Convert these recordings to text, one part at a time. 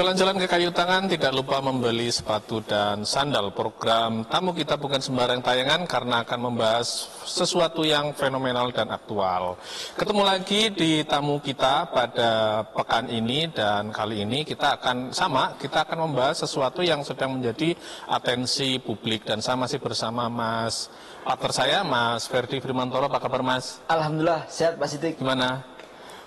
Jalan-jalan ke kayu tangan, tidak lupa membeli sepatu dan sandal. Program tamu kita bukan sembarang tayangan karena akan membahas sesuatu yang fenomenal dan aktual. Ketemu lagi di tamu kita pada pekan ini, dan kali ini kita akan membahas sesuatu yang sedang menjadi atensi publik, dan saya masih bersama Mas partner saya, Mas Ferdi Firmantoro. Apa kabar, Mas? Alhamdulillah, sehat Pak Sidik. Gimana?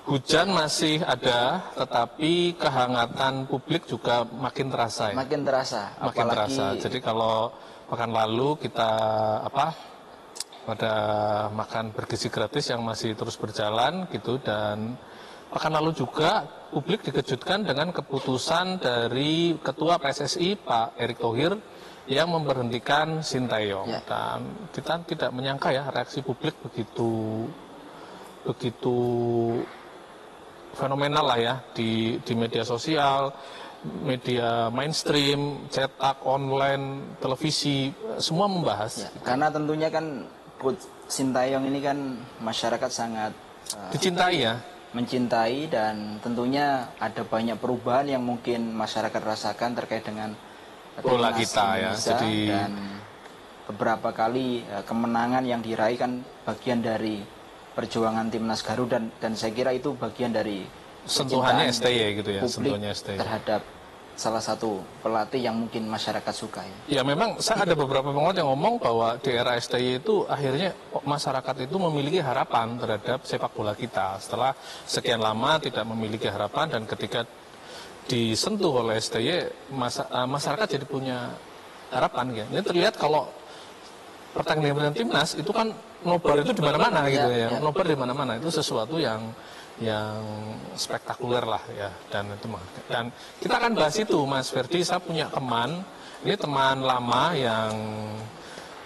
Hujan masih ada, tetapi kehangatan publik juga makin terasa. Ya? Makin terasa. Makin terasa. Jadi kalau pekan lalu kita pada makan bergizi gratis yang masih terus berjalan gitu, dan pekan lalu juga publik dikejutkan dengan keputusan dari Ketua PSSI Pak Erick Thohir yang memberhentikan Sintayong. Ya. Dan kita tidak menyangka ya reaksi publik begitu fenomenal lah ya di media sosial, media mainstream, cetak, online, televisi, semua membahas. Ya, karena tentunya kan Sintayong ini kan masyarakat sangat dicintai ya, mencintai, dan tentunya ada banyak perubahan yang mungkin masyarakat rasakan terkait dengan bola kita ya. Jadi dan beberapa kali kemenangan yang diraih kan bagian dari perjuangan timnas Garuda, dan saya kira itu bagian dari sentuhannya STY gitu ya, sentuhannya STY terhadap salah satu pelatih yang mungkin masyarakat suka ya. Ya memang saya ada beberapa pengamat yang ngomong bahwa di era STY itu akhirnya masyarakat itu memiliki harapan terhadap sepak bola kita setelah sekian lama tidak memiliki harapan, dan ketika disentuh oleh STY masyarakat jadi punya harapan ya. Ini terlihat kalau pertandingan timnas itu kan nobar itu di mana-mana gitu ya. Nobar di mana-mana itu sesuatu yang spektakuler lah ya, dan kita akan bahas itu, Mas Ferdi. Saya punya teman, ini teman lama yang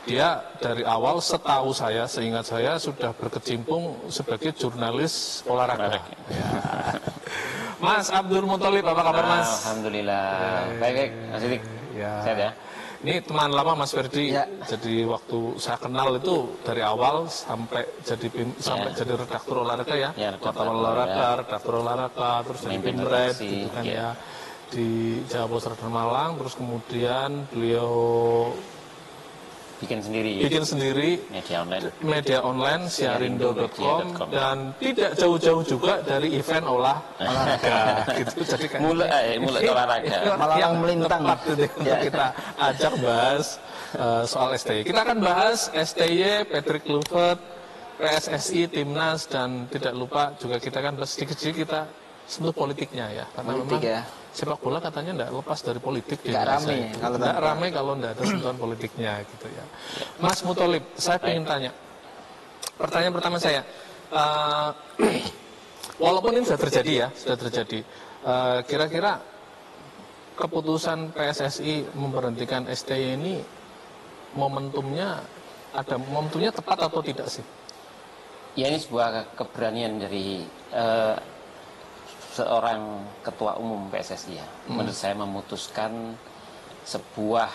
dia dari awal seingat saya sudah berkecimpung sebagai jurnalis olahraga. Ya. Mas Abdul Muthalib, apa kabar, Mas? Alhamdulillah. Baik, Mas Sidik. Ya. Sehat ya? Ini teman lama Mas Ferdi, ya. Jadi waktu saya kenal itu dari awal sampai jadi redaktur olahraga ya, wartawan olahraga, redaktur olahraga, terus jadi Pimret gitu kan ya, di Jawa Post dan Malang, terus kemudian beliau bikin sendiri media online siarindo.com, dan tidak jauh-jauh juga dari event olahraga gitu. Jadi kan mulai olahraga malang melintang ya. Kita ajak bahas soal STY. Kita akan bahas STY, Patrick Kluivert, PSSI, Timnas, dan tidak lupa juga kita kan sedikit-sedikit kita sentuh politiknya ya, karena memang sepak bola katanya tidak lepas dari politik. Nggak rame kalau tidak ada sentuhan politiknya gitu ya. Mas Muthalib, saya ingin tanya, pertanyaan pertama saya, walaupun ini sudah terjadi, kira-kira keputusan PSSI memberhentikan STY ini momentumnya tepat atau tidak sih? Ya, ini sebuah keberanian dari seorang ketua umum PSSI ya. Menurut saya memutuskan sebuah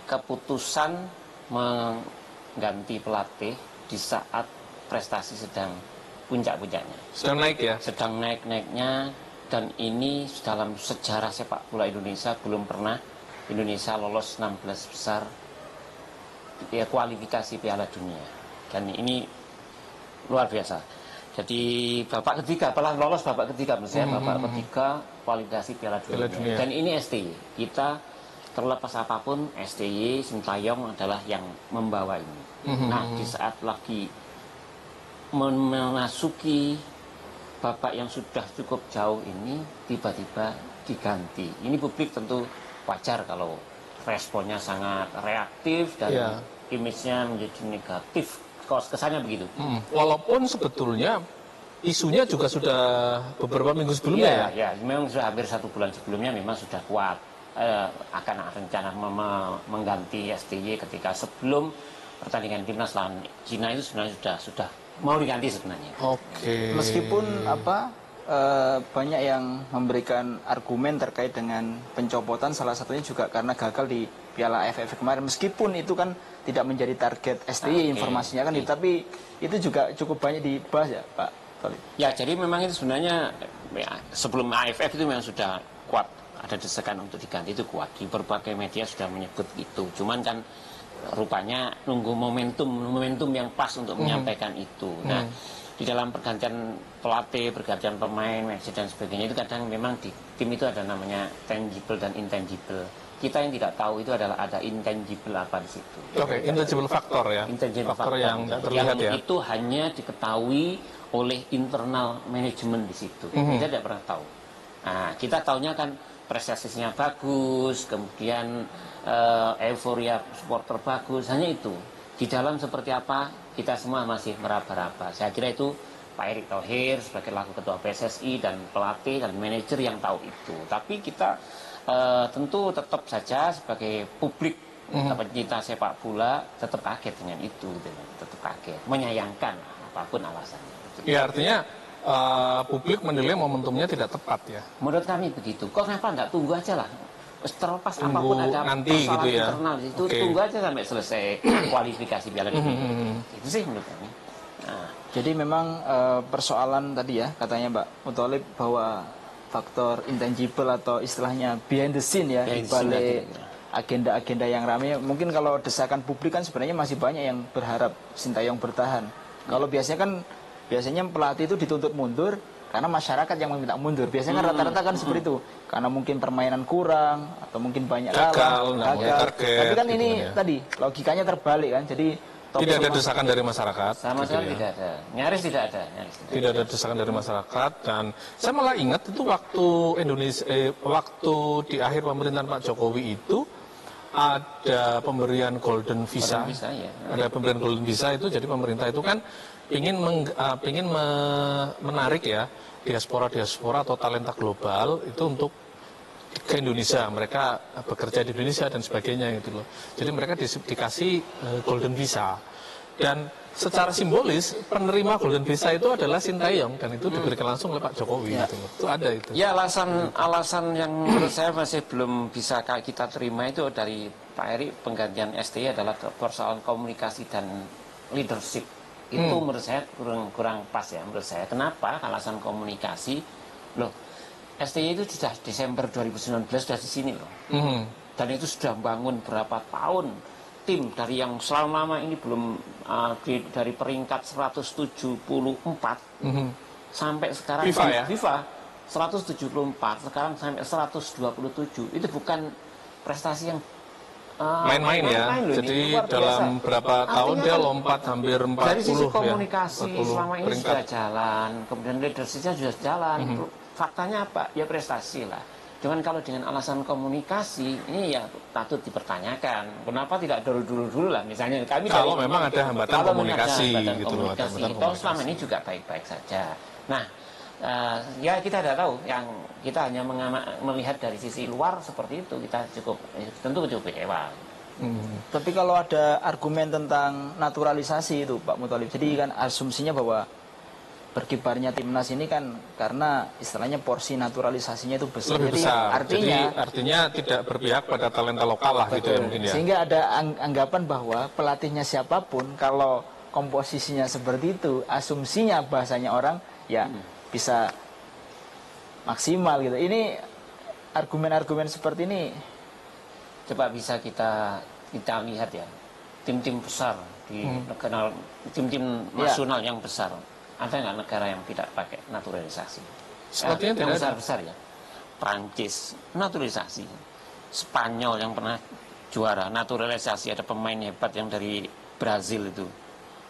keputusan mengganti pelatih di saat prestasi sedang puncak-puncaknya. Sedang naik ya? Sedang naik-naiknya, dan ini dalam sejarah sepak bola Indonesia belum pernah Indonesia lolos 16 besar ya, kualifikasi Piala Dunia. Dan ini luar biasa. Jadi babak ketiga, lolos babak ketiga menurut saya, babak ketiga kualifikasi Piala Dunia. Dan ini STY. Kita terlepas apapun, STY, Sintayong adalah yang membawa ini. Nah, di saat lagi memasuki babak yang sudah cukup jauh ini, tiba-tiba diganti. Ini publik tentu wajar kalau responnya sangat reaktif dan image-nya menjadi negatif. Kesannya begitu. Walaupun sebetulnya isunya juga sudah beberapa minggu sebelumnya ya. Memang sudah hampir 1 bulan sebelumnya memang sudah kuat akan rencana mengganti STY ketika sebelum pertandingan timnas lawan Cina itu sebenarnya sudah mau diganti sebenarnya. Oke. Meskipun banyak yang memberikan argumen terkait dengan pencopotan, salah satunya juga karena gagal di Piala AFF kemarin, meskipun itu kan tidak menjadi target STY informasinya kan, tapi itu juga cukup banyak dibahas ya Pak Thalib. Ya, jadi memang itu sebenarnya ya, sebelum AFF itu memang sudah kuat, ada desakan untuk diganti, itu kuat, di berbagai media sudah menyebut itu. Cuman kan rupanya nunggu momentum yang pas untuk menyampaikan itu. Nah, di dalam pergantian pelatih, pergantian pemain, manajer dan sebagainya itu kadang memang di tim itu ada namanya tangible dan intangible. Kita yang tidak tahu itu adalah ada intangible apa di situ. Oke, intangible faktor ya. Intangible faktor yang tidak yang terlihat ya. itu hanya diketahui oleh internal manajemen di situ. Kita tidak pernah tahu. Nah, kita tahunya kan prestasinya bagus, kemudian euforia supporter bagus, hanya itu. Di dalam seperti apa, kita semua masih meraba-raba. Saya kira itu Pak Erick Thohir sebagai laku ketua PSSI dan pelatih dan manajer yang tahu itu. Tapi kita tentu tetap saja sebagai publik, pencinta sepak bola, tetap kaget dengan itu, tetap kaget, menyayangkan apapun alasannya. Ya, artinya publik menilai momentumnya tidak tepat ya. Menurut kami begitu. Kok kenapa nggak tunggu aja lah? Terlepas apapun ada nanti persoalan gitu ya. internal itu, tunggu aja sampai selesai kualifikasi Piala Dunia. Itu sih menurut kami. Nah, jadi memang persoalan tadi ya katanya Mbak Muthalib bahwa faktor intangible atau istilahnya behind the scene ya, di balik agenda-agenda yang ramai. Mungkin kalau desakan publik kan sebenarnya masih banyak yang berharap Sintayong bertahan. Kalau biasanya pelatih itu dituntut mundur karena masyarakat yang meminta mundur. Biasanya kan rata-rata kan seperti itu. Karena mungkin permainan kurang atau mungkin banyak gagal. Tapi kan gitu ini ya. tadi logikanya terbalik kan. Jadi tidak ada desakan dari masyarakat. Sama gitu sekali ya. tidak ada. Nyaris tidak ada. Tidak ada desakan dari masyarakat, dan saya malah ingat itu waktu waktu di akhir pemerintahan Pak Jokowi itu ada pemberian golden visa. Ya. Ada pemberian golden visa itu, jadi pemerintah itu kan ingin menarik ya diaspora atau talenta global itu untuk ke Indonesia, mereka bekerja di Indonesia dan sebagainya gitu loh. Jadi mereka dikasih golden visa, dan secara simbolis penerima golden visa itu adalah Sintayong, dan itu diberikan langsung oleh Pak Jokowi gitu loh. Itu ada itu. Ya, alasan yang menurut saya masih belum bisa kita terima itu dari Pak Erick, penggantian STY adalah persoalan komunikasi dan leadership. Itu menurut saya kurang pas ya menurut saya. Kenapa? Alasan komunikasi. Loh, STY itu sudah Desember 2019 sudah di sini loh. Dan itu sudah bangun berapa tahun tim dari yang selama ini belum dari peringkat 174 sampai sekarang FIFA ya? FIFA 174 sekarang sampai 127. Itu bukan prestasi yang main-main ya. Jadi dalam berapa tahun dia lompat hampir 40 dari sisi ya. komunikasi 40 selama ini peringkat. sudah jalan, kemudian leadershipnya sudah jalan. Faktanya apa? Ya prestasi lah. Cuman kalau dengan alasan komunikasi ini ya patut dipertanyakan. Kenapa tidak dulu lah? Misalnya kami kalau memang ada hambatan komunikasi gitu loh. Kalau selama ini juga baik-baik saja. Nah, ya kita tidak tahu. Yang kita hanya melihat dari sisi luar seperti itu, kita tentu cukup kecewa. Tapi kalau ada argumen tentang naturalisasi itu Pak Muthalib, jadi kan asumsinya bahwa berkibarnya timnas ini kan karena istilahnya porsi naturalisasinya itu besar. Lebih besar. Jadi artinya tidak berpihak pada talenta lokal lah gitu ya mungkin ya. Sehingga ada anggapan bahwa pelatihnya siapapun kalau komposisinya seperti itu, asumsinya bahasanya orang ya bisa maksimal gitu. Ini argumen-argumen seperti ini coba bisa kita lihat ya. Tim-tim besar di negara, tim-tim nasional yang besar. Ada nggak negara yang tidak pakai naturalisasi? Sepertinya yang tidak besar-besar ya. Prancis naturalisasi, Spanyol yang pernah juara naturalisasi, ada pemain hebat yang dari Brazil itu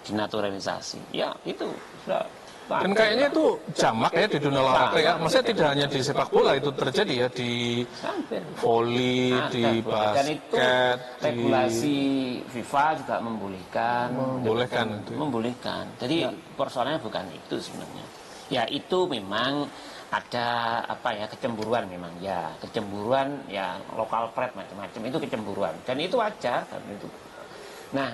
dinaturalisasi. Ya itu sudah. Dan kayaknya itu jamak ya di dunia olahraga ya. Maksudnya tidak hanya di sepak bola itu terjadi ya, di voli, di basket, regulasi FIFA juga membolehkan. Jadi persoalannya bukan itu sebenarnya. Ya itu memang ada kecemburuan memang ya, kecemburuan ya, lokal pride macam-macam itu kecemburuan, dan itu wajar kan itu. Nah,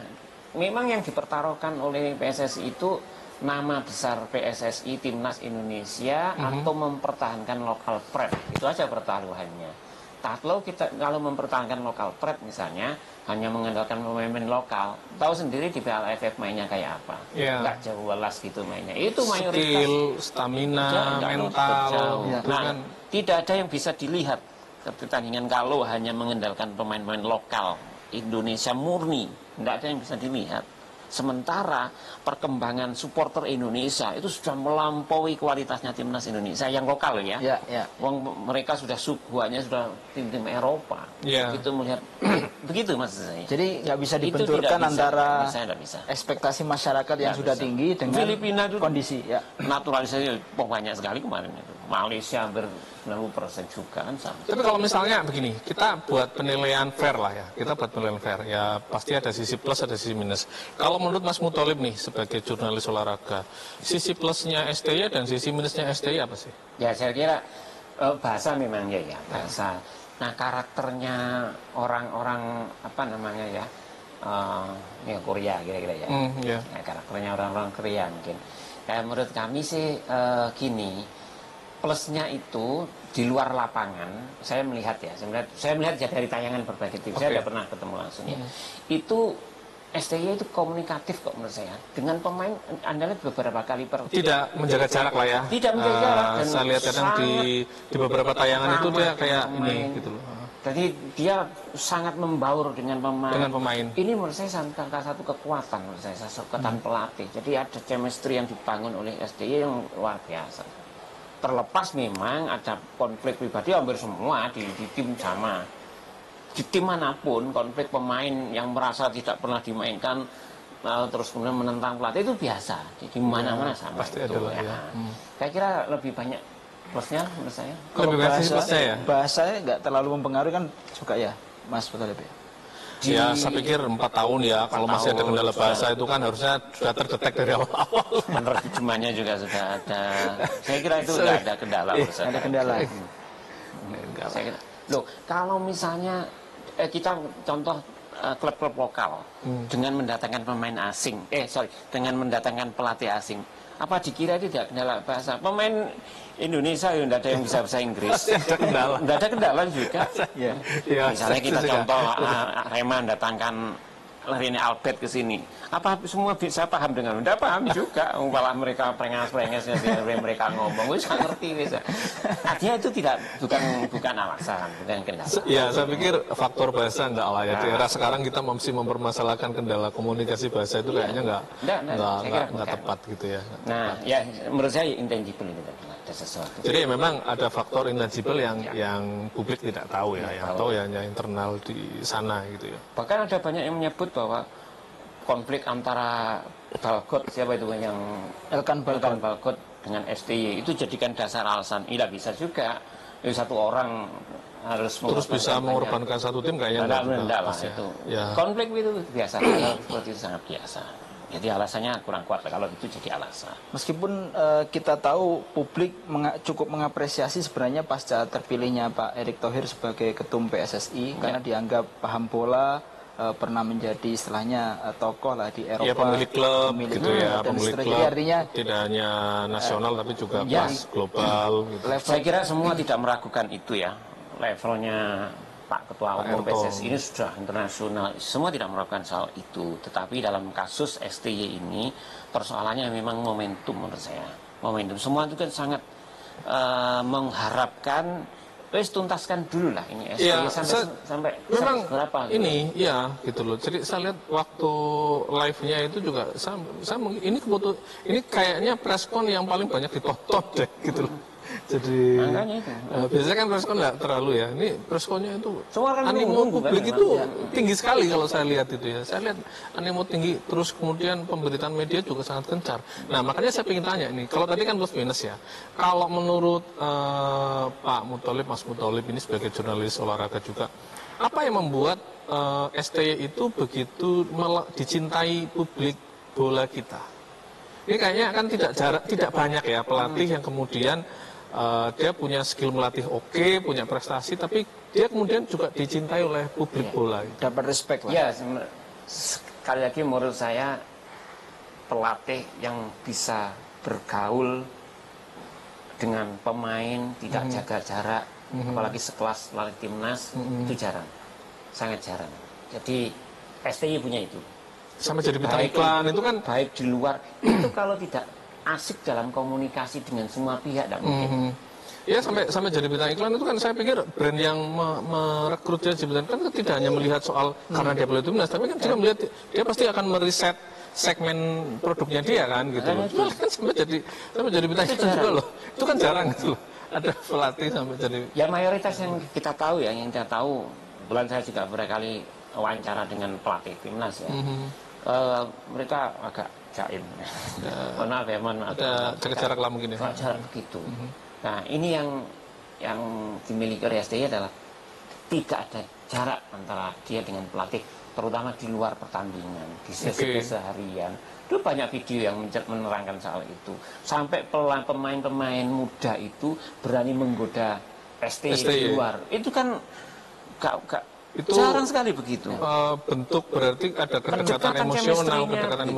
memang yang dipertaruhkan oleh PSSI itu nama besar PSSI, Timnas Indonesia, atau mempertahankan lokal pride. Itu aja pertaruhannya. Kalau kita mempertahankan lokal pride misalnya, hanya mengandalkan pemain lokal, tahu sendiri di Piala AFF mainnya kayak apa, nggak jauh welas gitu mainnya. Itu mayoritas skill, stamina, mental, nah, kan tidak ada yang bisa dilihat pertandingan kalau hanya mengandalkan pemain-pemain lokal Indonesia murni, tidak ada yang bisa dilihat. Sementara perkembangan supporter Indonesia itu sudah melampaui kualitasnya timnas Indonesia yang lokal ya. Mereka sudah suguhannya sudah tim-tim Eropa. Itu melihat begitu maksud saya. Jadi nggak bisa dibenturkan antara ekspektasi masyarakat yang sudah tinggi dengan Filipina itu kondisi. Naturalisasi banyak sekali kemarin itu. Malaysia hampir 90% juga kan sama. Tapi kalau misalnya begini, kita buat penilaian fair lah ya. Kita buat penilaian fair. Ya pasti ada sisi plus, ada sisi minus. Kalau menurut Mas Muthalib nih sebagai jurnalis olahraga, sisi plusnya STY dan sisi minusnya STY apa sih? Ya saya kira bahasa memang ya bahasa. Nah karakternya orang-orang apa namanya ya Korea kira-kira ya. Nah, karakternya orang-orang Korea mungkin. Kayak menurut kami sih gini, plusnya itu di luar lapangan saya melihat ya, saya melihat dari tayangan berbagai TV. Saya tidak pernah ketemu langsung ya. Itu STY itu komunikatif kok menurut saya dengan pemain. Anda lihat beberapa kali tidak menjaga jarak lah ya. Tidak menjaga jarak. Dan saya lihat kadang di beberapa tayangan itu dia kayak ini gitu loh. Jadi dia sangat membaur dengan pemain. Ini menurut saya salah satu kekuatan menurut saya, kekuatan pelatih. Jadi ada chemistry yang dibangun oleh STY yang luar biasa. Terlepas memang ada konflik pribadi hampir semua di tim sama. Di tim manapun konflik pemain yang merasa tidak pernah dimainkan terus kemudian menentang pelatih itu biasa di mana-mana sama. Pasti itu adalah, ya. Saya kira lebih banyak plusnya menurut saya. Kalau bahasanya nggak terlalu mempengaruhi kan juga ya Mas Muthalib ya. Ya saya pikir 4 tahun ya, kalau masih ada kendala bahasa itu kan harusnya sudah terdetek dari awal-awal. Penerjemahannya juga sudah ada. Saya kira itu sudah ada kendala. Ada kendala. Saya kira, loh kalau misalnya kita contoh klub-klub lokal dengan mendatangkan pemain asing, dengan mendatangkan pelatih asing, apa dikira itu tidak kendala bahasa? Pemain Indonesia ya tidak ada yang bisa bahasa Inggris. Tidak ada kendala juga. Misalnya kita contoh Arema datangkan Rini Albert ke sini, apa semua bisa paham dengan tidak paham juga, malah mereka prengas-prengasnya mereka ngomong, wis ngerti bisa. Artinya itu bukan alasan, bukan kendala. Ya saya pikir faktor bahasa enggak lah ya. Di era sekarang kita masih mempermasalahkan kendala komunikasi bahasa itu kayaknya enggak tepat gitu ya. Nah ya menurut saya intangible itu ada sesuatu. Jadi memang ada faktor intangible yang publik tidak tahu ya, yang tahu ya hanya internal di sana gitu ya. Bahkan ada banyak yang menyebut bahwa konflik antara Balgot siapa itu yang Elkan Balgot dengan STY itu jadikan dasar alasan. Tidak bisa juga satu orang harus terus bisa mengorbankan satu tim kayaknya enggak lah itu. Ya. Konflik itu biasa, seperti itu sangat biasa. Jadi alasannya kurang kuat kalau itu jadi alasan. Meskipun kita tahu publik cukup mengapresiasi sebenarnya pasca terpilihnya Pak Erick Thohir sebagai ketum PSSI karena dianggap paham bola, pernah menjadi istilahnya tokoh lah di Eropa. Ya pemilik klub gitu ya, pemilik klub. Artinya tidak hanya nasional tapi juga kelas global. Gitu. Saya kira semua tidak meragukan itu ya. Levelnya Pak Ketua Umum PSSI ini sudah internasional. Semua tidak meragukan soal itu. Tetapi dalam kasus STY ini persoalannya memang momentum menurut saya. Momentum. Semua itu kan sangat mengharapkan tuntaskan dulu lah ini STY sampai memang berapa ini gitu. Ya gitu loh. Jadi saya lihat waktu live-nya itu juga ini kayaknya preskon yang paling banyak ditonton deh gitu loh. Jadi biasanya kan preskon nggak terlalu ya. Ini preskonnya itu animo publik itu tinggi sekali kalau saya lihat itu ya. Saya lihat animo tinggi, terus kemudian pemberitaan media juga sangat gencar. Nah makanya saya ingin tanya ini, kalau tadi kan plus minus ya. Kalau menurut Pak Muthalib, Mas Muthalib ini sebagai jurnalis olahraga juga, apa yang membuat STY itu begitu dicintai publik bola kita? Ini kayaknya kan tidak banyak ya pelatih yang kemudian dia punya skill melatih oke, punya prestasi, tapi dia kemudian juga dicintai oleh publik bola. Dapat respect lah. Ya, sekali lagi menurut saya pelatih yang bisa bergaul dengan pemain, tidak jaga jarak, apalagi sekelas latih timnas itu jarang, sangat jarang. Jadi STY punya itu. Sampai jadi bintang iklan itu kan baik di luar itu kalau tidak asik dalam komunikasi dengan semua pihak tidak mungkin. ya sampai jadi bintang iklan itu kan saya pikir brand yang merekrut dia jadi kan tidak hanya melihat soal karena dia boleh timnas, tapi kan juga melihat dia pasti akan meriset segmen produknya dia kan gitu loh. Itu kan sampai jadi bintang iklan juga loh. Itu kan jarang gitu loh. Ada pelatih sampai jadi. Ya mayoritas yang kita tahu ya, yang kita tahu, bulan saya juga berkali wawancara dengan pelatih timnas ya. Mereka agak jaim. Maaf ya, ada jarak lah mungkin ya. Jarak begitu. Nah ini yang dimiliki oleh STY adalah tidak ada jarak antara dia dengan pelatih, terutama di luar pertandingan, di sesi keseharian. Itu banyak video yang menerangkan soal itu. Sampai pemain-pemain muda itu berani menggoda STY di luar. Itu kan itu jarang sekali begitu. Bentuk berarti ada kedekatan emosional, kedekatan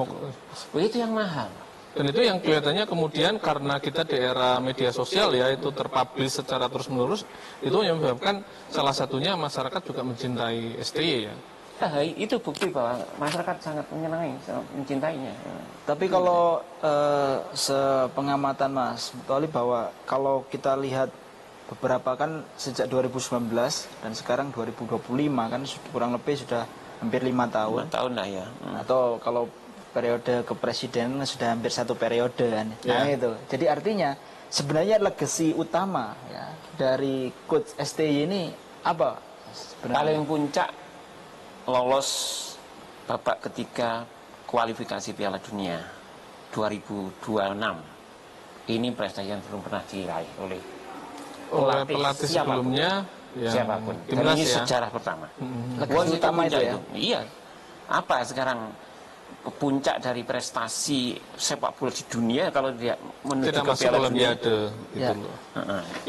itu yang mahal. Dan itu yang kelihatannya kemudian karena kita di era media sosial ya, itu terpublish secara terus-menerus, itu yang menyebabkan salah satunya masyarakat juga mencintai STY ya. Itu bukti bahwa masyarakat sangat menyenangi, sangat mencintainya. Tapi kalau sepengamatan Mas Toli, bahwa kalau kita lihat beberapa kan sejak 2019 dan sekarang 2025 kan kurang lebih sudah hampir 5 tahun. 5 tahun lah ya. Atau kalau periode kepresidenan sudah hampir 1 periode kan. Nah itu. Jadi artinya sebenarnya legasi utama ya dari coach STY ini apa sebenarnya? Paling puncak lolos babak ketiga kualifikasi Piala Dunia 2026. Ini prestasi yang belum pernah diraih oleh pelatih sebelumnya siapapun. Dan ini sejarah pertama. Legasi utama itu ya. Iya. Apa sekarang puncak dari prestasi sepak bola di dunia kalau dia menuju ke Piala Dunia gitu loh.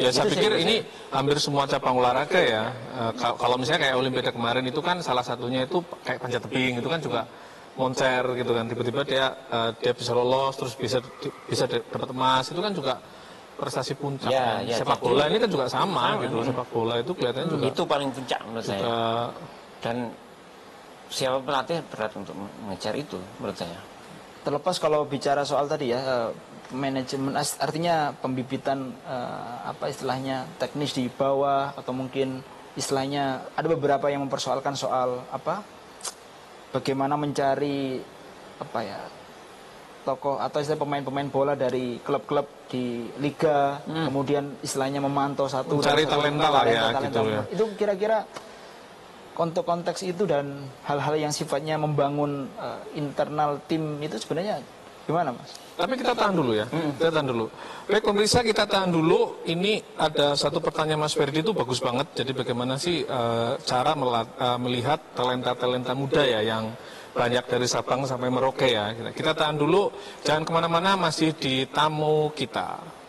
Ya saya pikir ini hampir semua cabang olahraga ya. Kalau misalnya kayak Olimpiade kemarin itu kan salah satunya itu kayak panjat tebing itu kan juga moncer gitu kan, tiba-tiba dia bisa lolos terus bisa dapat emas, itu kan juga prestasi puncak. Sepak bola ini kan juga sama gitu. Sepak bola itu kelihatannya juga itu paling puncak menurut saya. Dan siapa pelatih berat untuk mengejar itu menurut saya. Terlepas kalau bicara soal tadi ya manajemen, artinya pembibitan apa istilahnya teknis di bawah, atau mungkin istilahnya ada beberapa yang mempersoalkan soal apa bagaimana mencari apa ya tokoh atau istilah pemain-pemain bola dari klub-klub di liga, kemudian istilahnya memantau mencari talenta lah ya gitu ya. Itu kira-kira konteks itu dan hal-hal yang sifatnya membangun internal tim itu sebenarnya gimana Mas? Tapi kita tahan dulu ya, kita tahan dulu. Baik pemirsa, kita tahan dulu. Ini ada satu pertanyaan Mas Ferdi itu bagus banget. Jadi bagaimana sih cara melihat talenta-talenta muda ya yang banyak dari Sabang sampai Merauke ya. Kita tahan dulu, jangan kemana-mana, masih di tamu kita.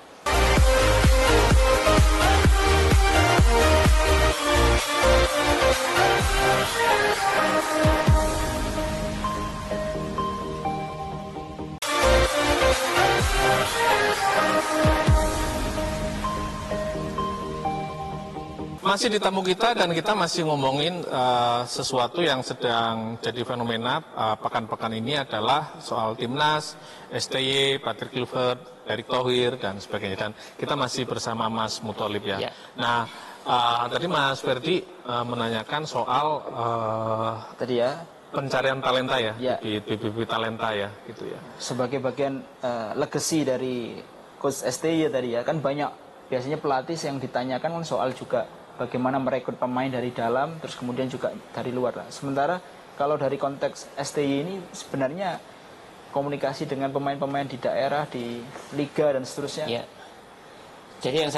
Masih di tamu kita dan kita masih ngomongin sesuatu yang sedang jadi fenomena pekan-pekan ini adalah soal timnas, STY, Patrick Kluivert, Erick Thohir dan sebagainya. Dan kita masih bersama Mas Muthalib ya. Nah, tadi Mas Ferdi menanyakan soal tadi ya pencarian talenta ya, di BBB talenta ya, gitu ya. Sebagai bagian legacy dari coach STY tadi ya, kan banyak biasanya pelatih yang ditanyakan kan soal juga bagaimana merekrut pemain dari dalam, terus kemudian juga dari luar lah. Sementara kalau dari konteks STY ini sebenarnya komunikasi dengan pemain-pemain di daerah, di liga dan seterusnya. Ya. Jadi yang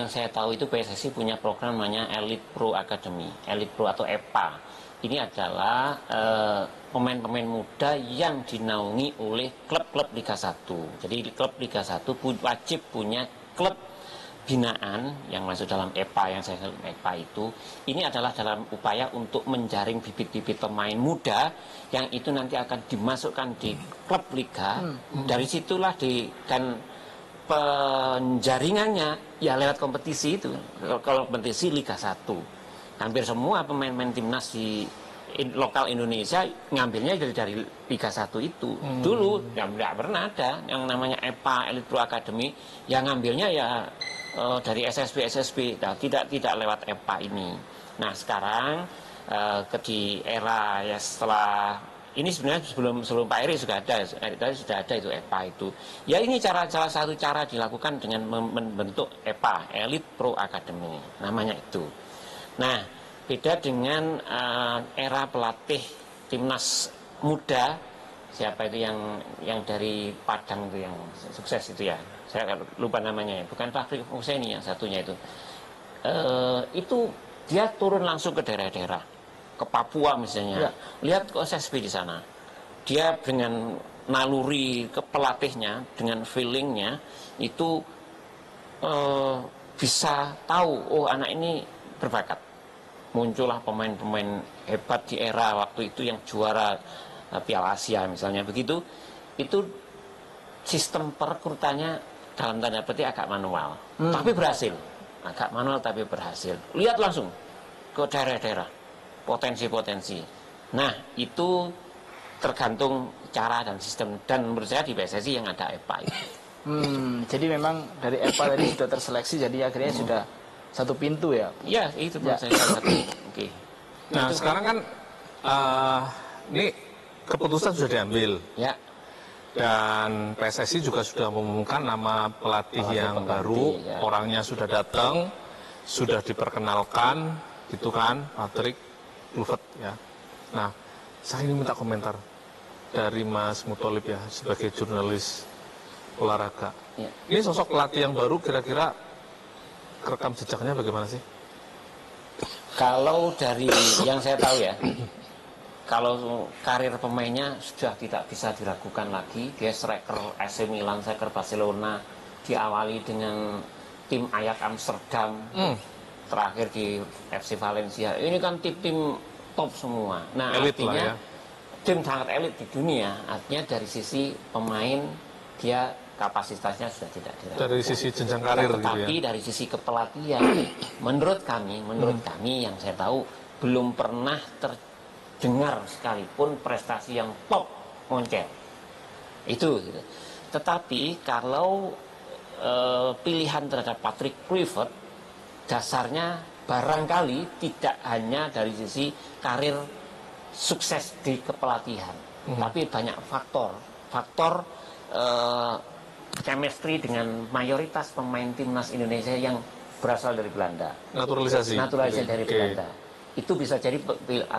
saya tahu itu PSSI punya program namanya Elite Pro Academy, Elite Pro atau EPA. Ini adalah pemain-pemain muda yang dinaungi oleh klub-klub Liga 1. Jadi klub Liga 1 wajib punya klub binaan yang masuk dalam EPA, yang saya sebut EPA itu. Ini adalah dalam upaya untuk menjaring bibit-bibit pemain muda yang itu nanti akan dimasukkan di klub liga. Dari situlah dan penjaringannya ya lewat kompetisi itu. Kalau kompetisi Liga 1, hampir semua pemain-pemain timnas di lokal Indonesia ngambilnya dari Liga 1 itu. Dulu ya tidak pernah ada yang namanya EPA, Elite Pro Academy, yang ngambilnya ya dari SSB. Nah, tidak lewat EPA ini. Nah, sekarang di era ya setelah ini sebenarnya sebelum Pak Eri sudah ada itu EPA itu. Ya ini salah satu cara dilakukan dengan membentuk EPA, Elite Pro Academy, namanya itu. Nah, beda dengan era pelatih timnas muda, siapa itu yang dari Padang itu yang sukses itu ya, saya lupa namanya, bukan Fahri Husaini yang satunya itu. Itu dia turun langsung ke daerah-daerah. Ke Papua misalnya, lihat ke SSB di sana. Dia dengan naluri pelatihnya, dengan feelingnya itu bisa tahu, oh anak ini berbakat. Muncullah pemain-pemain hebat di era waktu itu yang juara Piala Asia misalnya begitu. Itu sistem perekrutannya dalam tanda petik agak manual, tapi berhasil. Agak manual tapi berhasil. Lihat langsung ke daerah-daerah. Potensi-potensi. Nah, itu tergantung cara dan sistem. Dan menurut saya di PSSI yang ada EPA itu. Jadi memang dari EPA tadi sudah terseleksi, jadi akhirnya sudah satu pintu ya? Iya, itu menurut saya salah satu. Oke. Nah, itu sekarang kan ini keputusan sudah diambil. Ya. Dan PSSI juga sudah mengumumkan nama pelatih yang baru, ya. Orangnya sudah datang, sudah diperkenalkan, gitu kan, Patrick Kluivert ya. Nah, saya ingin minta komentar dari Mas Muthalib ya, sebagai jurnalis olahraga. Ya. Ini sosok pelatih yang baru, kira-kira rekam jejaknya bagaimana sih? Kalau dari yang saya tahu ya, kalau karir pemainnya sudah tidak bisa diragukan lagi. Dia striker AC Milan, striker Barcelona, diawali dengan tim Ajax Amsterdam. Terakhir di FC Valencia. Ini kan tim-tim top semua. Nah, elit artinya ya. Tim sangat elit di dunia. Artinya dari sisi pemain dia kapasitasnya sudah tidak diragukan. Dari sisi jenjang karir Tetapi gitu ya. dari sisi kepelatihan, menurut kami yang saya tahu belum pernah terdengar sekalipun prestasi yang top Moncer. Itu gitu. Tetapi kalau pilihan terhadap Patrick Kluivert dasarnya barangkali tidak hanya dari sisi karir sukses di kepelatihan, tapi banyak faktor chemistry dengan mayoritas pemain timnas Indonesia yang berasal dari Belanda. Naturalisasi Dari Belanda. Itu bisa jadi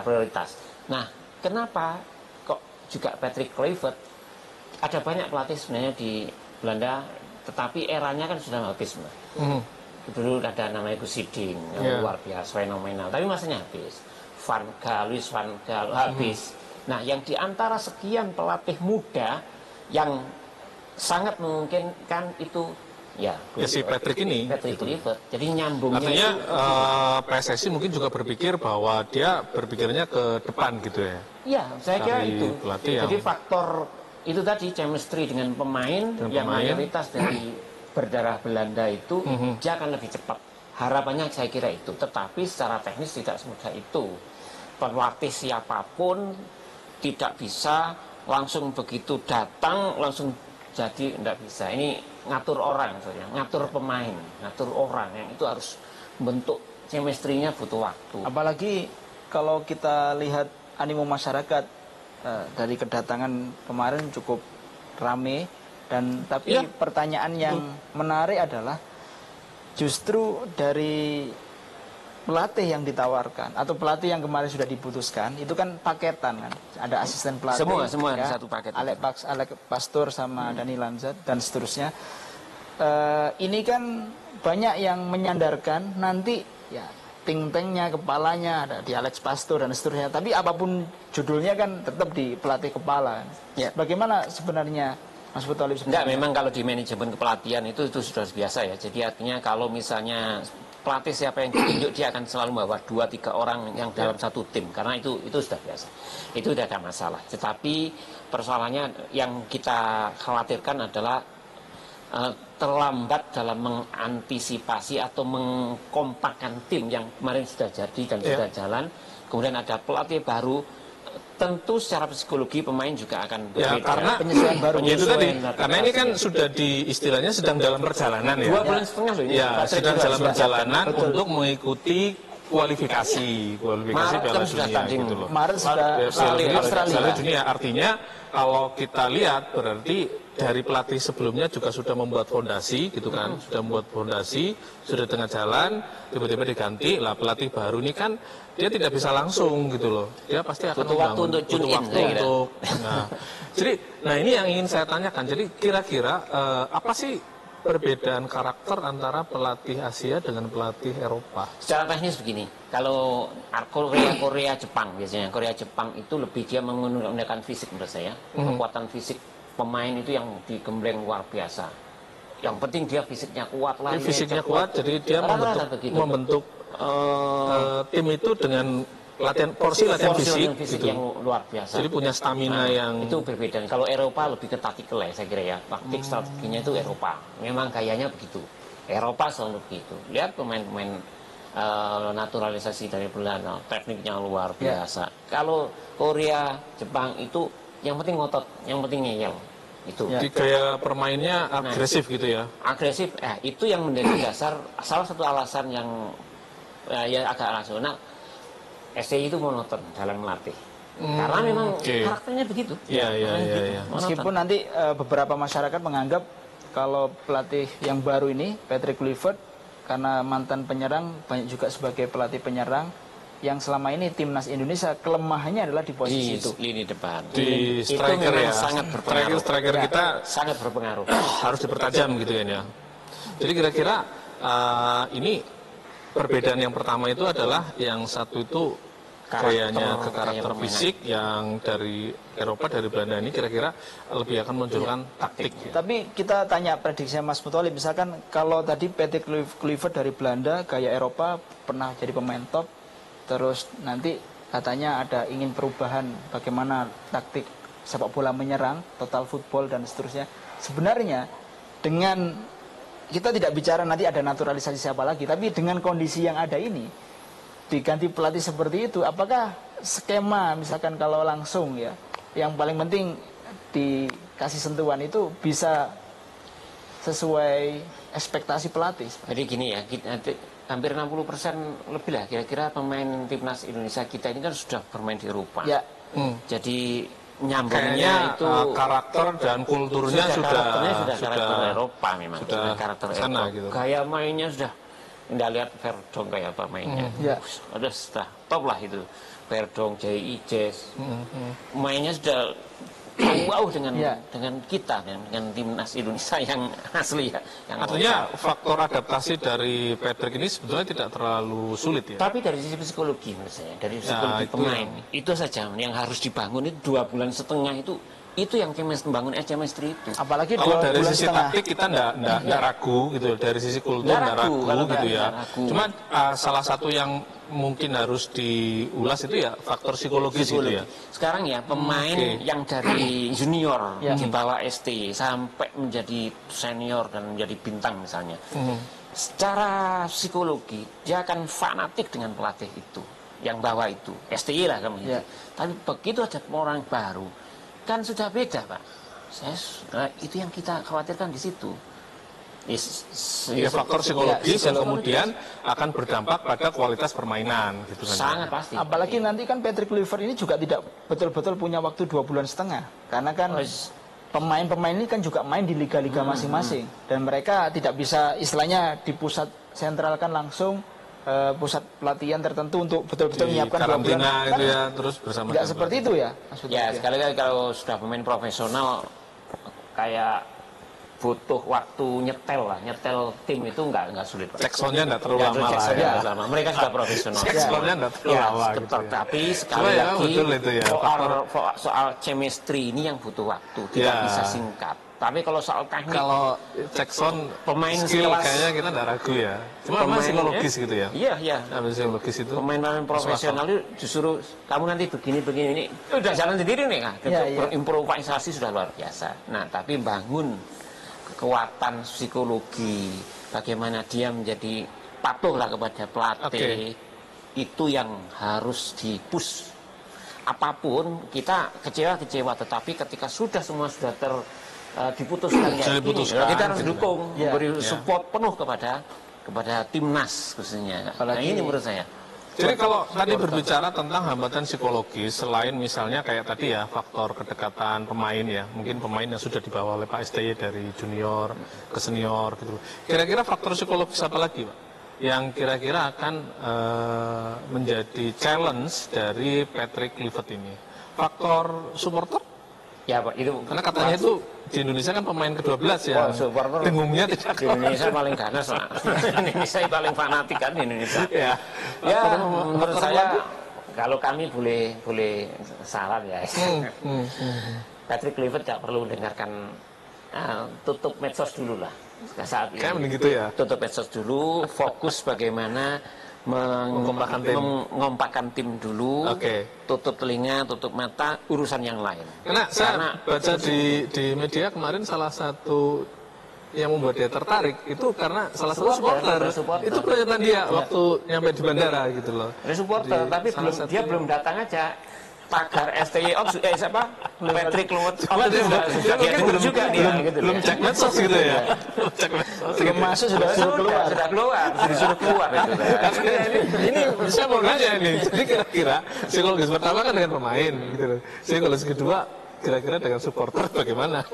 prioritas. Nah, kenapa kok juga Patrick Kluivert? Ada banyak pelatih sebenarnya di Belanda, tetapi eranya kan sudah habis, Mas. Dulu ada namanya Gus Hiding yang luar biasa fenomenal, tapi masanya habis. Luis Van Gaal habis. Nah, yang diantara sekian pelatih muda yang sangat memungkinkan itu ya si Patrick ini. Patrick Kluivert. Jadi nyambungnya. Artinya PSSI mungkin juga berpikir bahwa dia berpikirnya ke depan gitu ya. Iya, saya kira itu. Jadi faktor itu tadi chemistry dengan pemain yang mayoritas dari berdarah Belanda itu dia akan lebih cepat. Harapannya saya kira itu. Tetapi secara teknis tidak semudah itu. Pelatih siapapun tidak bisa langsung begitu datang langsung jadi, tidak bisa. Ini ngatur orang saja, ngatur pemain, ngatur orang yang itu harus bentuk chemistry-nya butuh waktu. Apalagi kalau kita lihat animo masyarakat dari kedatangan kemarin cukup rame. Tapi pertanyaan yang menarik adalah justru dari pelatih yang ditawarkan atau pelatih yang kemarin sudah diputuskan itu kan paketan kan, ada asisten pelatih semua ya, satu paket. Alex Pastor sama Dani Lanzat dan seterusnya. Ini kan banyak yang menyandarkan nanti ya ting-tengnya kepalanya ada di Alex Pastor dan seterusnya. Tapi apapun judulnya kan tetap di pelatih kepala. Ya. Bagaimana sebenarnya Mas Muthalib? Enggak, memang kalau di manajemen kepelatihan itu sudah biasa ya. Jadi artinya kalau misalnya pelatih siapa yang ditunjuk, dia akan selalu membawa 2-3 orang yang dalam satu tim. Karena itu sudah biasa. Itu tidak ada masalah. Tetapi persoalannya yang kita khawatirkan adalah terlambat dalam mengantisipasi atau mengkompakkan tim yang kemarin sudah jadi dan sudah jalan. Kemudian ada pelatih baru, tentu secara psikologi pemain juga akan berbeda. Karena penyesuaian baru. Itu tadi, karena ini kan sudah istilahnya sedang dalam perjalanan ya. 2 bulan setengah loh ini. Ya, sedang dalam perjalanan untuk mengikuti kualifikasi Piala Dunia gitu loh. Maret sudah Piala Dunia, artinya kalau kita lihat berarti dari pelatih sebelumnya juga sudah membuat fondasi gitu kan, sudah membuat fondasi, sudah tengah jalan, tiba-tiba diganti, lah pelatih baru ini kan dia tidak bisa langsung gitu loh, dia pasti akan butuh waktu untuk tune in, nah ini yang ingin saya tanyakan, jadi kira-kira apa sih perbedaan karakter antara pelatih Asia dengan pelatih Eropa? Secara teknis begini, kalau Korea Jepang biasanya, Korea Jepang itu lebih dia menggunakan fisik menurut saya, kekuatan fisik pemain itu yang digembleng luar biasa. Yang penting dia fisiknya kuat lah. Fisiknya kuat, jadi dia membentuk tim itu dengan porsi latihan fisik gitu. Yang luar biasa. Jadi punya stamina yang itu berbeda. Kalau Eropa lebih ke taktikal ya saya kira ya. Taktik strateginya itu Eropa. Memang gayanya begitu. Eropa selalu begitu. Lihat pemain-pemain naturalisasi dari Belanda, tekniknya luar biasa. Kalau Korea, Jepang itu yang penting ngotot, yang penting ngeyel. Itu. Di gaya permainnya agresif gitu ya. Agresif, itu yang menjadi dasar, salah satu alasan yang ya agak rasional. STI itu monoton dalam melatih. Karena memang karakternya begitu. Iya. Meskipun nanti beberapa masyarakat menganggap kalau pelatih yang baru ini, Patrick Kluivert, karena mantan penyerang, banyak juga sebagai pelatih penyerang, yang selama ini timnas Indonesia kelemahannya adalah di posisi itu. Lini depan. Di striker ya. Sangat berpengaruh. Striker kita sangat berpengaruh. Harus dipertajam gitu kan ya. Jadi kira-kira ini perbedaan yang pertama itu adalah yang satu itu gayanya ke karakter fisik, yang dari Eropa, dari Belanda ini kira-kira lebih akan menunjukkan taktik. Tapi kita tanya prediksi Mas Mutoli, misalkan kalau tadi Patrick Kluivert dari Belanda, gaya Eropa, pernah jadi pemain top, terus nanti katanya ada ingin perubahan bagaimana taktik sepak bola menyerang, total football dan seterusnya. Sebenarnya dengan kita tidak bicara nanti ada naturalisasi siapa lagi, tapi dengan kondisi yang ada ini diganti pelatih seperti itu, apakah skema misalkan kalau langsung ya, yang paling penting dikasih sentuhan itu bisa sesuai ekspektasi pelatih? Jadi gini ya, hampir 60% lebih lah kira-kira pemain timnas Indonesia kita ini kan sudah bermain di Eropa. Ya. Jadi nyambungnya itu karakter dan kulturnya sudah karakter Eropa memang. Sudah karakter Eropa. Gitu. Gaya mainnya sudah Anda lihat Verdong kayak apa mainnya. Sudah top lah itu. Verdong, Ijes. Mainnya sudah wow dengan kita, dengan timnas Indonesia yang asli ya. Yang artinya faktor adaptasi dari Patrick ini sebetulnya tidak terlalu sulit ya. Tapi dari sisi psikologi menurut saya, dari psikologi pemain itu saja yang harus dibangun itu 2 bulan setengah itu yang membangun chemistry itu. Apalagi kalau dari sisi taktik kita enggak ragu gitu, dari sisi kultur enggak ragu gitu ya. Cuma salah satu yang mungkin harus diulas itu ya faktor psikologis itu ya. Sekarang ya pemain yang dari junior di bawah ST sampai menjadi senior dan menjadi bintang misalnya. Secara psikologi dia akan fanatik dengan pelatih itu, yang bawah itu, STI lah kamu. Tapi begitu ada orang baru kan sudah beda, Pak. Itu yang kita khawatirkan di situ. Faktor psikologis yang kemudian akan berdampak pada kualitas permainan gitu kan. Sangat pasti. Apalagi nanti kan Patrick Kluivert ini juga tidak betul-betul punya waktu 2 bulan setengah. Karena kan pemain-pemain ini kan juga main di liga-liga masing-masing. Dan mereka tidak bisa istilahnya di pusat sentralkan langsung pusat pelatihan tertentu untuk betul-betul menyiapkan 2 bulan. Itu ya, terus bersama. Tidak seperti itu ya. Ya, sekali-kali kalau sudah pemain profesional kayak butuh waktu nyetel tim itu nggak sulit. Checksonnya nggak terlalu lama lah. Mereka sudah profesional. Checksonnya nggak terlalu lama. Gitu ya. Tapi sekali lagi soal chemistry ini yang butuh waktu, tidak bisa singkat. Tapi kalau soal teknik, kalau Jackson pemain skill kayaknya kita nggak ragu ya. Cuma pemain psikologis gitu ya. Iya. Psikologis itu. Pemain profesional itu justru kamu nanti begini ini udah jalan sendiri nih kan. Berimprovisasi sudah luar biasa. Nah, tapi bangun kekuatan psikologi, bagaimana dia menjadi patuhlah kepada pelatih, itu yang harus di-push. Apapun kita kecewa, tetapi ketika semua sudah diputuskan kayak gini, kita harus dukung, beri support penuh kepada timnas khususnya. Nah ini menurut saya. Jadi kalau tadi berbicara tentang hambatan psikologis, selain misalnya kayak tadi ya faktor kedekatan pemain ya, mungkin pemain yang sudah dibawa oleh Pak STY dari junior ke senior gitu. Kira-kira faktor psikologis apa lagi, Pak, yang kira-kira akan menjadi challenge dari Patrick Kluivert ini? Faktor supporter? Ya Pak, itu karena katanya itu di Indonesia kan pemain ke-12 ya. Dengungnya tidak di Indonesia paling ganas lah. Indonesia paling fanatik kan di Indonesia. Ya, menurut saya kalau kami boleh saran ya. Patrick Kluivert tidak perlu dengarkan, tutup medsos dulu lah. Saat ini. Kayak mending gitu ya. Tutup medsos dulu, fokus bagaimana mengompakkan tim dulu, tutup telinga, tutup mata, urusan yang lain. Karena saya baca di media kemarin salah satu yang membuat dia tertarik itu karena salah satu supporter. Itu pernyataan dia waktu nyampe di bandara gitu loh. Supporter, tapi dia belum datang aja. Pagar STY siapa? Patrick Kluivert. Belum cek medsos gitu ya. Belum masuk sudah disuruh keluar. Ini saya mau nanya ini. Jadi kira-kira psikologis pertama kan dengan pemain gitu loh. Psikologis kedua kira-kira dengan supporter bagaimana?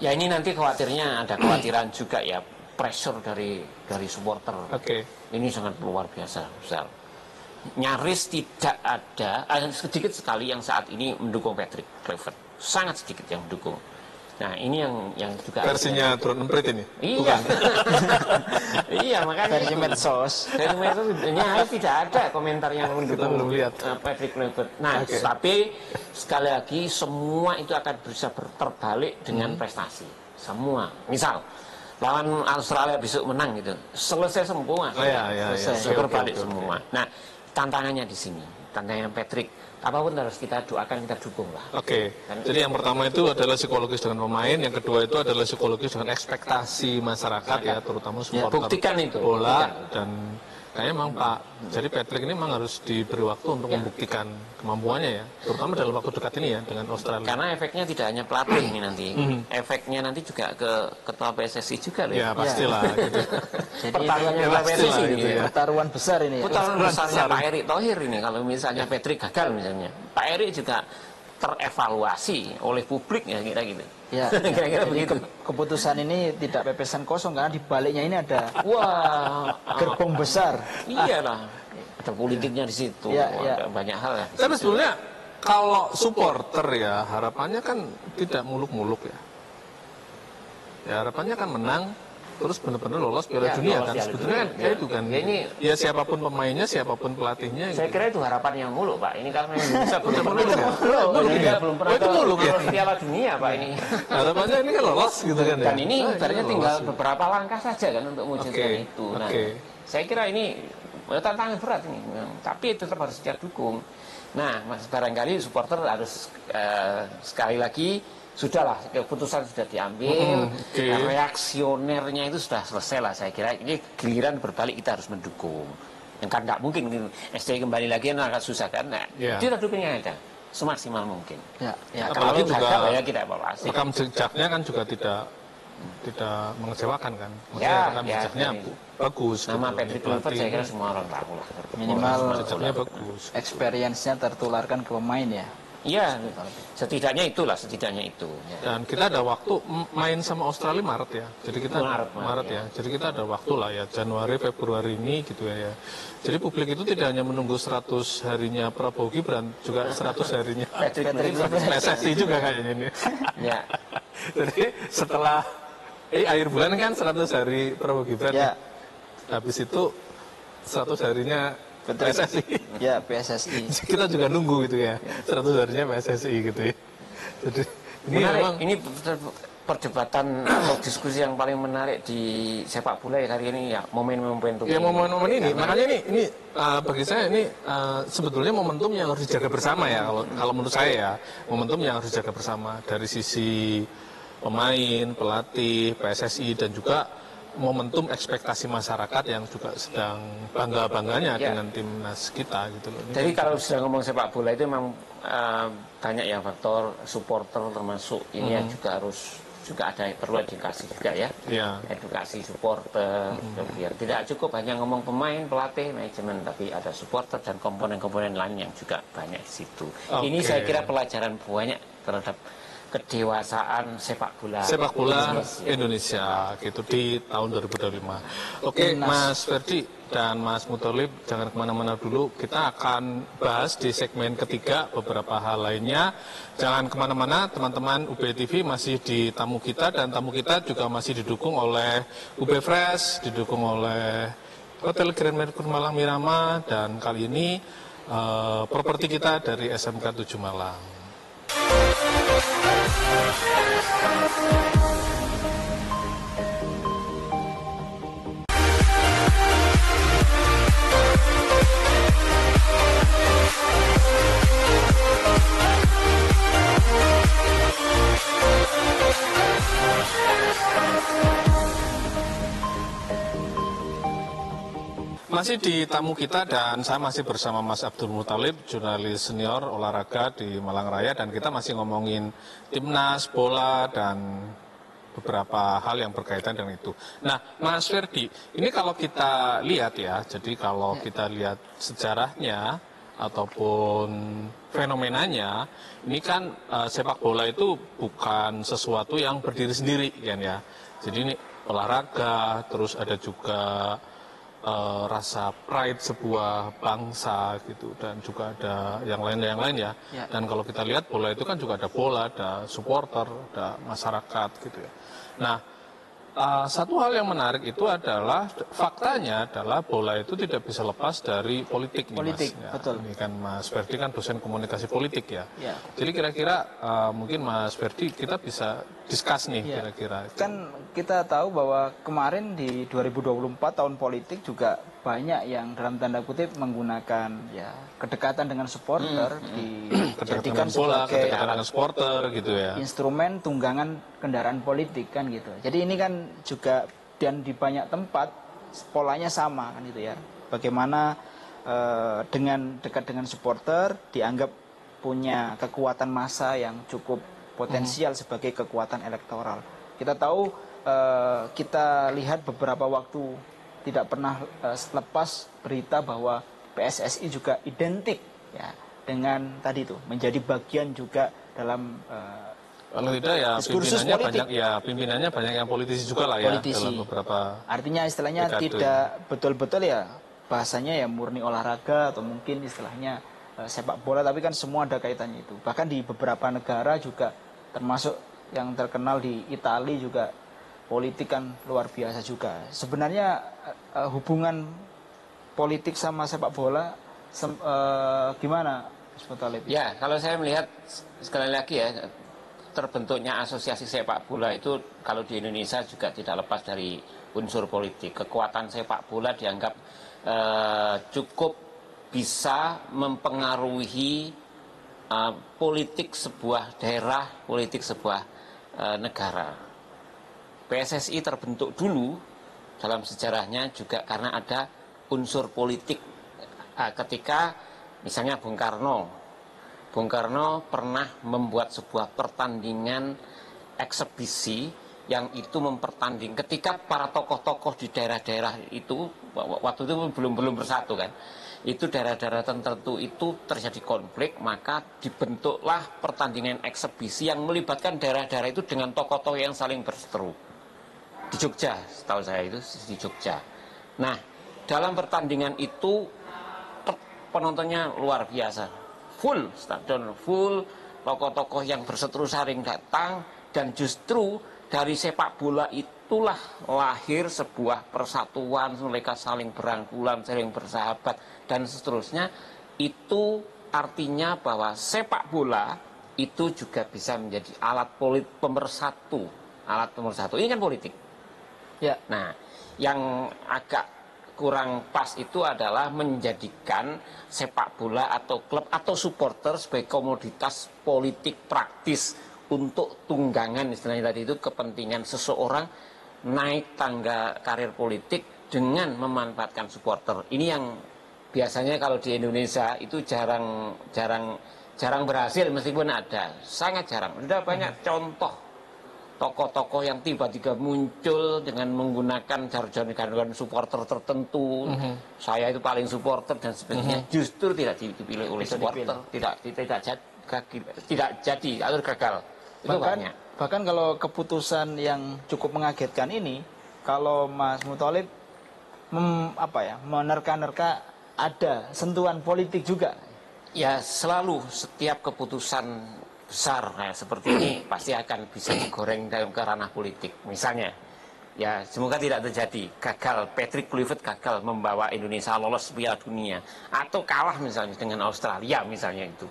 Ya ini nanti khawatirnya ada kekhawatiran juga ya, pressure dari supporter. Ini sangat luar biasa besar. Nyaris tidak ada, sedikit sekali yang saat ini mendukung Patrick Kluivert, sangat sedikit yang mendukung. Nah ini yang juga versinya Drone Emprit ini. Iya. Iya, makanya versi medsos. Nyaris tidak ada komentar yang mendukung Patrick Kluivert. Nah tapi sekali lagi semua itu akan bisa terbalik dengan prestasi. Semua, misal lawan Australia besok menang gitu, selesai semua, terbalik semua. Nah tantangannya di sini, tantangan Patrick, apapun harus kita doakan, kita dukung lah. Jadi yang pertama itu adalah psikologis dengan pemain, yang kedua itu adalah psikologis dengan ekspektasi masyarakat ya, terutama supporter buktikan itu, bola dan kayaknya memang jadi Patrick ini memang harus diberi waktu untuk membuktikan kemampuannya ya, terutama dalam waktu dekat ini ya dengan Australia. Karena efeknya tidak hanya pelatih ini nanti, efeknya nanti juga ke ketua PSSI juga loh. Ya pastilah. Gitu. Pertaruhannya PSSI gitu ya. Pertaruhan besar ini. Pertaruhan besarnya Pak Erick Thohir ini kalau misalnya Patrick gagal misalnya, Pak Erick juga terevaluasi oleh publik ya kira gitu. Ya, kira-kira begitu. Keputusan ini tidak pepesan kosong karena di baliknya ini ada gerbong besar. Iyalah, ada politiknya di situ, ada banyak hal ya. Tapi sebetulnya kalau supporter ya harapannya kan tidak muluk-muluk ya. Ya harapannya kan menang, terus benar-benar lolos Piala Dunia kan. Sebetulnya kan kayak itu kan. Ya siapapun pemainnya, siapapun pelatihnya. Saya kira itu harapan yang muluk Pak. Ini karena Indonesia belum pernah lolos Piala Dunia Pak ini. Harapannya ini kan lolos gitu kan. Dan ini ibaratnya tinggal beberapa langkah saja kan untuk mewujudkan itu. Nah, saya kira ini tantangan berat ini. Tapi tetap harus kita dukung. Nah, barangkali supporter harus sekali lagi sudahlah, keputusan sudah diambil, reaksionernya itu sudah selesai lah saya kira. Ini giliran berbalik kita harus mendukung. Yang kan tidak mungkin STY kembali lagi akan susah kan. Nah, kita dukungnya ada semaksimal mungkin. Apalagi juga ya kita evaluasi. Rekam jejaknya kan juga tidak mengecewakan kan. Rekam jejaknya bagus. Nama Patrick Kluivert saya kira semua orang tahu lah. Minimal jejaknya bagus. Experience-nya tertularkan ke pemain ya. Iya, setidaknya itu. Dan kita ada waktu main sama Australia Maret ya. Jadi kita Maret ya. Jadi kita ada waktu lah ya, Januari, Februari ini gitu ya. Jadi publik itu tidak hanya menunggu 100 harinya Prabowo Gibran, juga 100 harinya PSSI juga kayaknya ini. Ya. Jadi setelah akhir bulan kan 100 hari Prabowo Gibran. Ya. Habis itu 100 harinya PSSI. Ya, PSSI. Kita juga nunggu gitu ya. 100 harinya PSSI gitu ya. Jadi ini perdebatan atau diskusi yang paling menarik di sepak bola ya hari ini ya, momen-momen ya, momen-momen ini. Makanya ini bagi saya ini sebetulnya momentum yang harus dijaga bersama ya, kalau menurut saya ya, momentum yang harus dijaga bersama dari sisi pemain, pelatih, PSSI, dan juga momentum ekspektasi masyarakat yang juga sedang bangga-bangganya Ya. dengan timnas kita gitu loh. Ini Jadi kan kalau sudah ngomong sepak bola itu memang banyak ya faktor supporter termasuk ini ya juga ada perlu edukasi juga ya. ya, Edukasi supporter. Biar tidak cukup hanya ngomong pemain, pelatih, manajemen, tapi ada supporter dan komponen-komponen lain yang juga banyak di situ. Ini saya kira pelajaran banyak terhadap kedewasaan sepak bola Indonesia gitu di tahun 2025. Oke, Mas Ferdi dan Mas Mutolib, jangan kemana-mana dulu. Kita akan bahas di segmen ketiga beberapa hal lainnya. Jangan kemana-mana, teman-teman. UB TV masih di tamu kita, dan tamu kita juga masih didukung oleh UB Fresh, didukung oleh Hotel Grand Mercure Malang Mirama, dan kali ini properti kita dari SMK 7 Malang. Masih di tamu kita, dan saya masih bersama Mas Abdul Muthalib, jurnalis senior olahraga di Malang Raya, dan kita masih ngomongin timnas, bola, dan beberapa hal yang berkaitan dengan itu. Nah, Mas Ferdi, ini kalau kita lihat ya, jadi kalau kita lihat sejarahnya ataupun fenomenanya, ini kan sepak bola itu bukan sesuatu yang berdiri sendiri kan ya. Jadi ini olahraga, terus ada juga rasa pride sebuah bangsa gitu, dan juga ada yang lain ya. Dan kalau kita lihat bola itu kan juga ada bola, ada supporter, ada masyarakat gitu ya. Nah, satu hal yang menarik itu adalah faktanya adalah bola itu tidak bisa lepas dari politik nih, Mas. Ya, betul. Ini kan Mas Ferdi kan dosen komunikasi politik ya. Ya. Jadi kira-kira mungkin Mas Ferdi kita bisa discuss nih kira-kira. Kan kita tahu bahwa kemarin di 2024 tahun politik juga banyak yang dalam tanda kutip menggunakan ya kedekatan dengan supporter dijadikan sebagai kedekatan supporter gitu ya. Instrumen tunggangan kendaraan politik kan gitu. Jadi ini kan juga, dan di banyak tempat polanya sama kan gitu ya. Bagaimana dengan dekat dengan supporter dianggap punya kekuatan massa yang cukup potensial sebagai kekuatan elektoral. Kita tahu, kita lihat beberapa waktu tidak pernah lepas berita bahwa PSSI juga identik ya dengan tadi itu menjadi bagian juga dalam kalau tidak ya pimpinannya banyak yang politisi juga lah ya, dalam beberapa. Artinya istilahnya dekade. Tidak betul-betul ya bahasanya ya murni olahraga atau mungkin istilahnya sepak bola, tapi kan semua ada kaitannya itu. Bahkan di beberapa negara juga, termasuk yang terkenal di Italia juga, politik kan luar biasa juga. Sebenarnya hubungan politik sama sepak bola gimana, Mas Muthalib? Ya, kalau saya melihat sekali lagi ya, terbentuknya asosiasi sepak bola itu kalau di Indonesia juga tidak lepas dari unsur politik. Kekuatan sepak bola dianggap cukup bisa mempengaruhi politik sebuah daerah, politik sebuah negara. PSSI terbentuk dulu dalam sejarahnya juga karena ada unsur politik. Ketika misalnya Bung Karno pernah membuat sebuah pertandingan eksebisi yang itu mempertanding ketika para tokoh-tokoh di daerah-daerah itu waktu itu belum bersatu kan. Itu daerah-daerah tertentu itu terjadi konflik, maka dibentuklah pertandingan eksebisi yang melibatkan daerah-daerah itu dengan tokoh-tokoh yang saling berseteru. Di Jogja, setahu saya itu di Jogja. Nah, dalam pertandingan itu penontonnya luar biasa, full stadion, full, tokoh-tokoh yang berseteru saling datang, dan justru dari sepak bola itulah lahir sebuah persatuan, mereka saling berangkulan, saling bersahabat, dan seterusnya. Itu artinya bahwa sepak bola itu juga bisa menjadi alat pemersatu. Ini kan politik. Ya. Nah, yang agak kurang pas itu adalah menjadikan sepak bola atau klub atau supporter sebagai komoditas politik praktis untuk tunggangan istilahnya tadi itu kepentingan seseorang naik tangga karir politik dengan memanfaatkan supporter. Ini yang biasanya kalau di Indonesia itu jarang berhasil, meskipun ada, sangat jarang. Sudah banyak contoh tokoh-tokoh yang tiba-tiba muncul dengan menggunakan jargon supporter tertentu. Saya itu paling supporter dan sebagainya. Justru tidak dipilih oleh supporter, tidak jadi atau gagal. Itu banyak. Bahkan kalau keputusan yang cukup mengagetkan ini, kalau Mas Muthalib menerka-nerka ada sentuhan politik juga. Ya, selalu setiap keputusan besar seperti ini pasti akan bisa digoreng dalam ke ranah politik. Misalnya, ya semoga tidak terjadi gagal, Patrick Kluivert gagal membawa Indonesia lolos Piala Dunia atau kalah misalnya dengan Australia misalnya, itu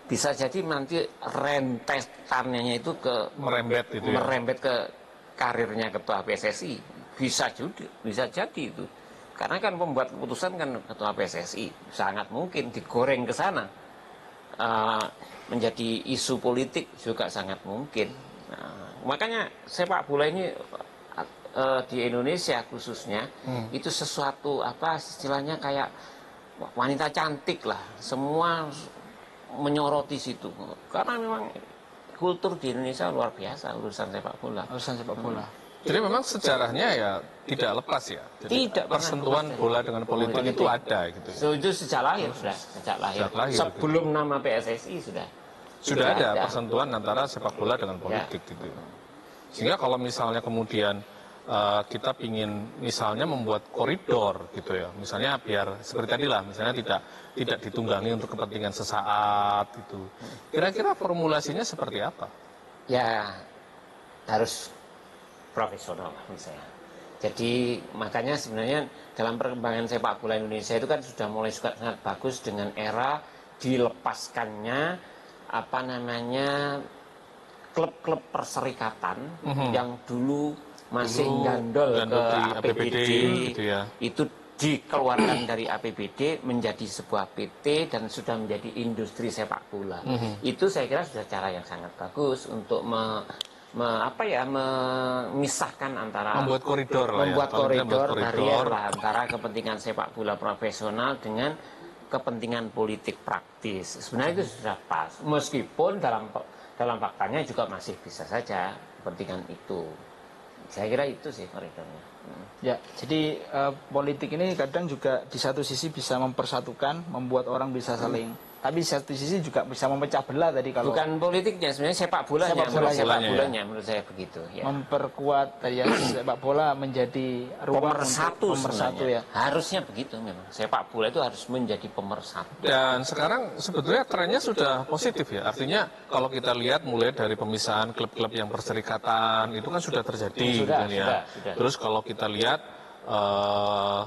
bisa jadi nanti rentetannya itu merembet ke karirnya ketua PSSI. Bisa jadi itu. Karena kan pembuat keputusan kan ketua PSSI, sangat mungkin digoreng ke sana. Menjadi isu politik juga sangat mungkin. Makanya sepak bola ini di Indonesia khususnya itu sesuatu istilahnya kayak wanita cantik lah. Semua menyoroti situ. Karena memang kultur di Indonesia luar biasa urusan sepak bola. Jadi memang sejarahnya ya tidak lepas ya. Jadi Tidak persentuhan bola dengan politik itu ada gitu. Itu sejak lahir sudah, sejak lahir. Sebelum gitu. Nama PSSI sudah ada persentuhan antara sepak bola dengan politik gitu. Sehingga kalau misalnya kemudian kita ingin misalnya membuat koridor gitu ya, misalnya biar seperti tadi lah, misalnya tidak ditunggangi untuk kepentingan sesaat itu. Kira-kira formulasinya seperti apa? Ya harus profesional misalnya. Jadi makanya sebenarnya dalam perkembangan sepak bola Indonesia itu kan sudah mulai sangat bagus dengan era dilepaskannya klub-klub perserikatan yang dulu masih gandol ke APBD gitu ya. Itu dikeluarkan dari APBD menjadi sebuah PT dan sudah menjadi industri sepak bola. Itu saya kira sudah cara yang sangat bagus untuk memisahkan antara membuat koridor barrier antara kepentingan sepak bola profesional dengan kepentingan politik praktis. Sebenarnya itu sudah pas, meskipun dalam faktanya juga masih bisa saja kepentingan itu. Saya kira itu sih koridornya. Ya, jadi politik ini kadang juga di satu sisi bisa mempersatukan, membuat orang bisa saling, tapi di satu sisi juga bisa memecah belah tadi kalau bukan politiknya, sebenarnya sepak bolanya menurut saya begitu ya. Memperkuat tadi ya, sepak bola menjadi ruang pemersatu ya. Harusnya begitu memang. Sepak bola itu harus menjadi pemersatu. Dan sekarang sebetulnya trennya sudah positif ya. Artinya kalau kita lihat mulai dari pemisahan klub-klub yang perserikatan itu kan sudah terjadi sudah. Terus kalau kita lihat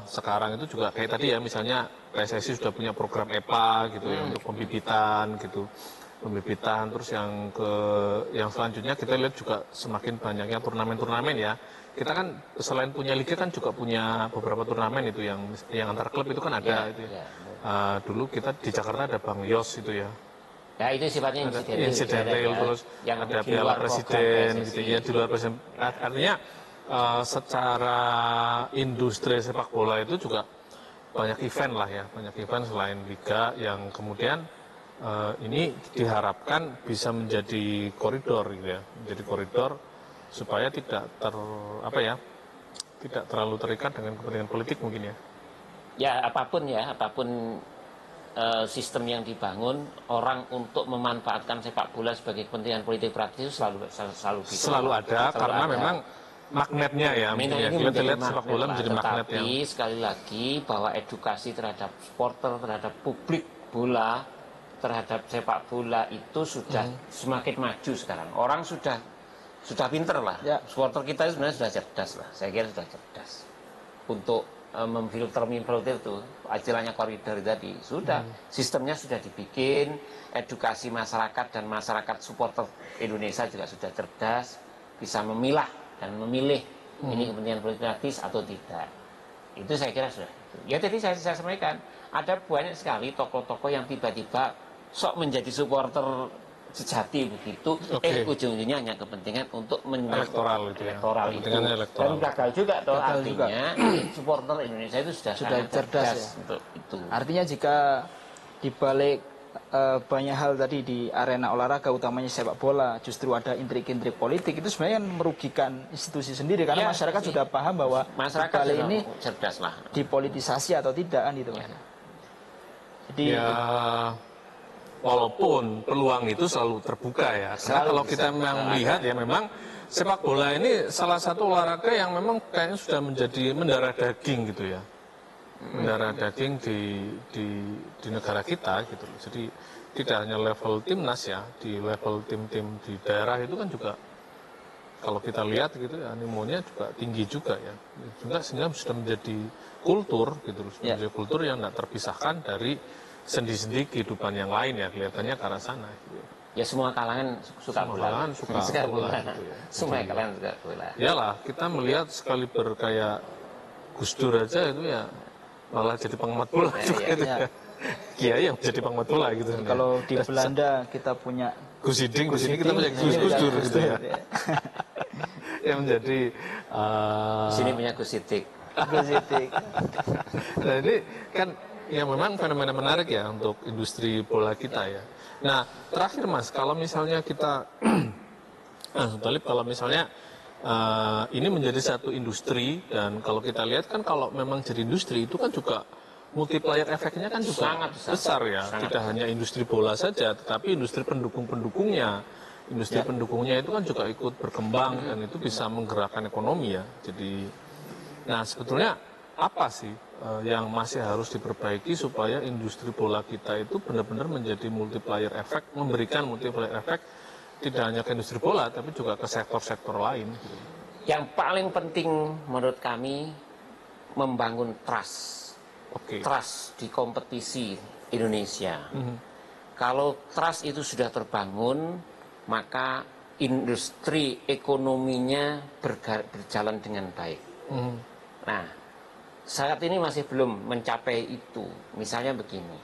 sekarang itu juga kayak tadi ya, misalnya PSSI sudah punya program EPA gitu ya untuk pembibitan gitu. Terus yang selanjutnya kita lihat juga semakin banyaknya turnamen-turnamen ya. Kita kan selain punya liga kan juga punya beberapa turnamen itu yang antar klub itu kan ada itu ya. Dulu kita di Jakarta ada Bang Yos itu ya. Ya itu sifatnya insidental terus yang ada Piala Presiden gitu ya, di luar presiden. Artinya secara industri sepak bola itu juga banyak event lah ya, banyak event selain liga yang kemudian ini diharapkan bisa menjadi koridor gitu ya, menjadi koridor supaya tidak terlalu terikat dengan kepentingan politik mungkin ya. Ya apapun sistem yang dibangun, orang untuk memanfaatkan sepak bola sebagai kepentingan politik praktis selalu bisa. Selalu ada karena memang magnetnya ya, kita lihat sepak bola menjadi magnet ya. Tapi sekali lagi bahwa edukasi terhadap supporter, terhadap publik bola, terhadap sepak bola itu sudah semakin maju sekarang. Orang sudah pinter lah. Ya. Supporter kita sebenarnya sudah cerdas lah. Saya kira sudah cerdas untuk memfilter itu, istilahnya koridor tadi. Sudah sistemnya sudah dibikin, edukasi masyarakat dan masyarakat supporter Indonesia juga sudah cerdas, bisa memilah dan memilih ini kepentingan politik praktis atau tidak. Itu saya kira sudah. Ya tadi saya sampaikan, ada banyak sekali tokoh-tokoh yang tiba-tiba sok menjadi supporter sejati begitu, ujung-ujungnya hanya kepentingan untuk elektoral itu ya. Elektoral itu. Dan gagal juga toh, artinya supporter Indonesia itu sudah cerdas ya. Untuk itu. Artinya jika dibalik banyak hal tadi di arena olahraga utamanya sepak bola justru ada intrik-intrik politik, itu sebenarnya merugikan institusi sendiri karena masyarakat sudah paham bahwa masyarakat kali ini cerdas lah dipolitisasi atau tidak kan itu. Jadi ya, walaupun peluang itu selalu terbuka ya. Karena kalau kita memang melihat ya memang sepak bola ini salah satu olahraga yang memang kayaknya sudah menjadi mendarah daging gitu ya. Mendarah daging di negara kita gitu loh. Jadi tidak hanya level timnas ya, di level tim-tim di daerah itu kan juga kalau kita lihat gitu ya animonya juga tinggi juga ya. Juga sehingga sudah menjadi kultur gitu loh, sudah menjadi kultur yang tidak terpisahkan dari sendi-sendi kehidupan yang lain ya, kelihatannya ke arah sana gitu. Ya semua kalangan suka bola. Kalangan suka bola gitu ya. Semua kalangan suka bola. Iyalah, kita melihat sekali berkayak Gus Dur aja itu ya malah jadi pengamat bola juga itu ya. Kiai yang jadi pengamat bola gitu. Kalau di Belanda kita punya Gus Hiding, di sini kita punya Gus Dur gitu ya. Yang menjadi di sini punya Gus Hidik. Nah ini kan ya memang fenomena menarik ya untuk industri bola kita ya. Nah terakhir Mas, kalau misalnya kita Talib, kalau misalnya ini menjadi satu industri dan kalau kita lihat kan kalau memang jadi industri itu kan juga multiplier efeknya kan juga sangat besar ya. Tidak hanya industri bola saja, tetapi industri pendukung-pendukungnya. Industri pendukungnya itu kan juga ikut berkembang dan itu bisa menggerakkan ekonomi ya. Jadi, nah sebetulnya apa sih yang masih harus diperbaiki supaya industri bola kita itu benar-benar menjadi multiplier efek, memberikan multiplier efek tidak hanya ke industri bola tapi juga ke sektor-sektor lain. Yang paling penting menurut kami membangun trust. Trust di kompetisi Indonesia. Kalau trust itu sudah terbangun, maka industri ekonominya berjalan dengan baik. Nah, saat ini masih belum mencapai itu. Misalnya begini,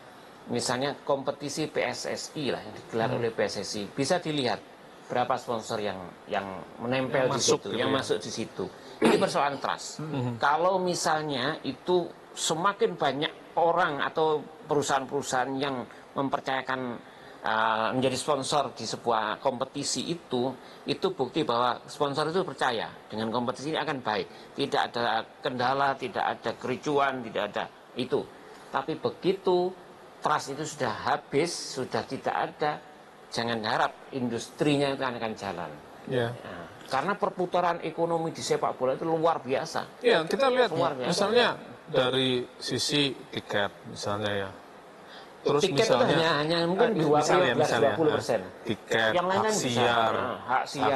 misalnya kompetisi PSSI lah yang digelar oleh PSSI, bisa dilihat berapa sponsor yang menempel di situ, yang masuk di situ. Ini persoalan trust. Kalau misalnya itu semakin banyak orang atau perusahaan-perusahaan yang mempercayakan menjadi sponsor di sebuah kompetisi itu bukti bahwa sponsor itu percaya dengan kompetisi ini akan baik. Tidak ada kendala, tidak ada kericuan, tidak ada itu. Tapi begitu trust itu sudah habis, sudah tidak ada, jangan harap industrinya itu akan jalan. Nah, karena perputaran ekonomi di sepak bola itu luar biasa. Iya, kita lihat misalnya dari sisi tiket misalnya ya. Terus tiket misalnya hanya mungkin 15-20%. Tiket, hak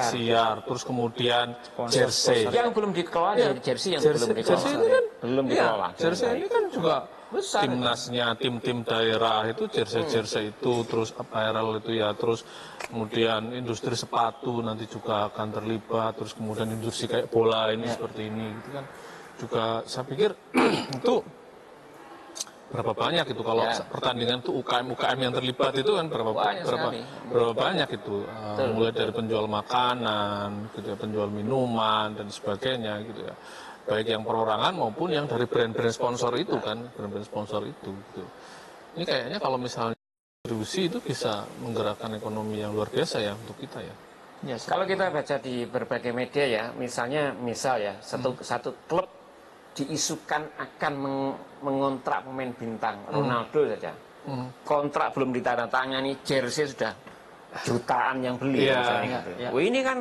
siar, terus kemudian jersey. Yang belum dikelola jersey yang belum dikelola. Jersey ini kan belum dikelola. Jersey ini kan juga besar. Timnasnya, tim-tim daerah itu jersey itu, terus apparel itu ya, terus kemudian industri sepatu nanti juga akan terlibat, terus kemudian industri kayak bola ini seperti ini gitu kan. Juga saya pikir itu berapa banyak itu kalau pertandingan itu UKM yang terlibat itu kan berapa banyak itu mulai dari penjual makanan gitu ya, penjual minuman dan sebagainya gitu ya, baik yang perorangan maupun yang dari brand-brand sponsor itu kan, brand-brand sponsor itu gitu. Ini kayaknya kalau misalnya distribusi itu bisa menggerakkan ekonomi yang luar biasa ya untuk kita ya. Kalau kita baca di berbagai media ya, misal ya satu klub diisukan akan mengontrak pemain bintang Ronaldo saja. Kontrak belum ditandatangani, jersey sudah jutaan yang beli. Ini kan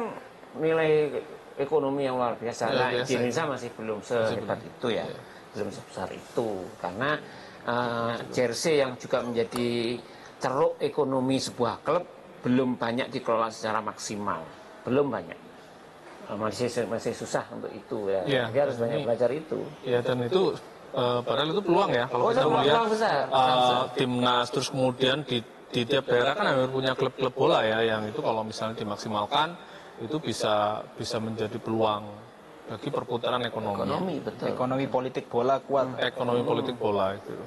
nilai ekonomi yang luar biasa. Nah, di Indonesia masih belum sehebat itu ya, belum sebesar itu. Karena jersey yang juga menjadi ceruk ekonomi sebuah klub belum banyak dikelola secara maksimal, belum banyak. Masih susah untuk itu ya. Dia harus banyak belajar itu. Ya, dan itu padahal itu peluang ya kalau kita melihat timnas, terus kemudian di tiap daerah kan hampir punya klub-klub bola ya, yang itu kalau misalnya dimaksimalkan itu bisa menjadi peluang bagi perputaran ekonomi. Betul. Ekonomi politik bola kuat. Ekonomi politik bola itu.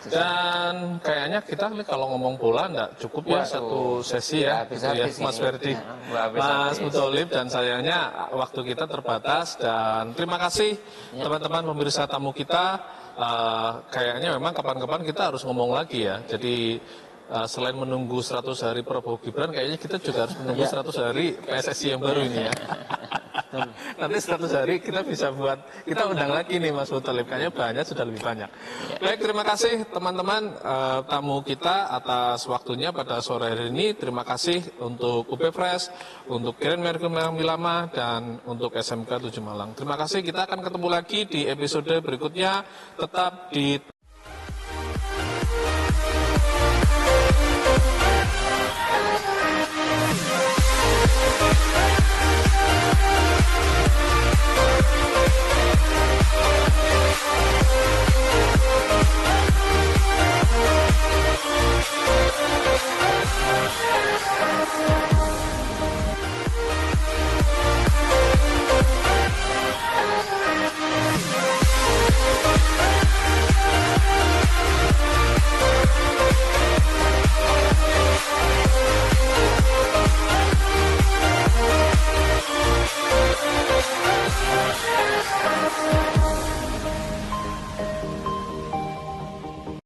Dan kayaknya kita kalau ngomong bola enggak cukup ya satu sesi ya, gitu ya Mas Ferdi, Mas Mutolib, dan sayangnya waktu kita terbatas. Dan terima kasih teman-teman pemirsa tamu kita. Kayaknya memang kapan-kapan kita harus ngomong lagi ya. Jadi selain menunggu 100 hari Prabowo Gibran, kayaknya kita juga harus menunggu 100 hari PSSI yang baru ini ya. Nanti 100 hari kita bisa kita undang lagi nih Mas Mutolib, kayaknya banyak, sudah lebih banyak. Baik, terima kasih teman-teman tamu kita atas waktunya pada sore hari ini. Terima kasih untuk UP Fresh, untuk Grand Mercure Milama, dan untuk SMK 7 Malang. Terima kasih, kita akan ketemu lagi di episode berikutnya. Tetap di